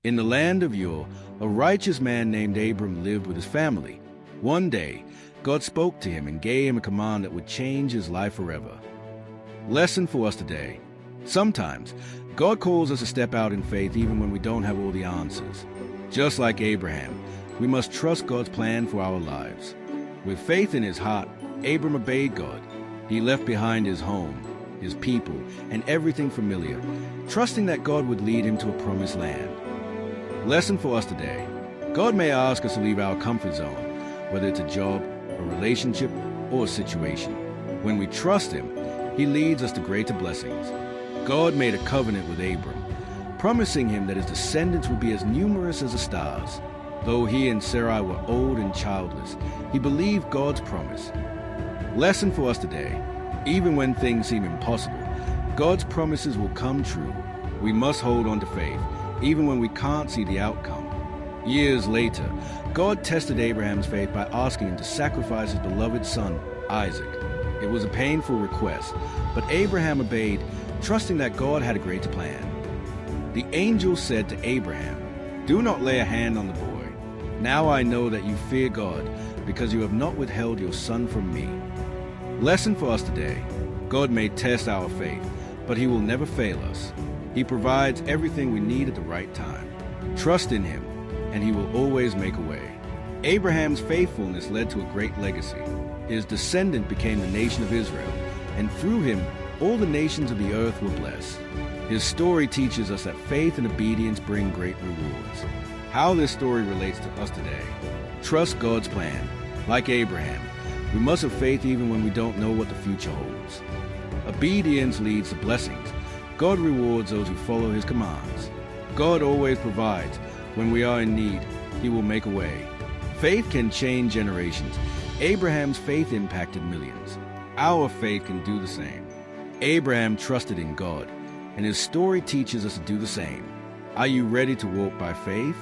In the land of Ur, a righteous man named Abram lived with his family. One day, God spoke to him and gave him a command that would change his life forever. Lesson for us today. Sometimes, God calls us to step out in faith even when we don't have all the answers. Just like Abraham, we must trust God's plan for our lives. With faith in his heart, Abram obeyed God. He left behind his home, his people, and everything familiar, trusting that God would lead him to a promised land. Lesson for us today. God may ask us to leave our comfort zone, whether it's a job, a relationship, or a situation. When we trust him, he leads us to greater blessings. God made a covenant with Abram, promising him that his descendants would be as numerous as the stars. Though he and Sarai were old and childless, he believed God's promise. Lesson for us today. Even when things seem impossible, God's promises will come true. We must hold on to faith, even when we can't see the outcome. Years later, God tested Abraham's faith by asking him to sacrifice his beloved son, Isaac. It was a painful request, but Abraham obeyed, trusting that God had a greater plan. The angel said to Abraham, "Do not lay a hand on the boy. Now I know that you fear God, because you have not withheld your son from me." Lesson for us today. God may test our faith, but he will never fail us. He provides everything we need at the right time. Trust in him, and he will always make a way. Abraham's faithfulness led to a great legacy. His descendant became the nation of Israel, and through him, all the nations of the earth were blessed. His story teaches us that faith and obedience bring great rewards. How this story relates to us today. Trust God's plan. Like Abraham, we must have faith even when we don't know what the future holds. Obedience leads to blessings. God rewards those who follow his commands. God always provides. When we are in need, he will make a way. Faith can change generations. Abraham's faith impacted millions. Our faith can do the same. Abraham trusted in God, and his story teaches us to do the same. Are you ready to walk by faith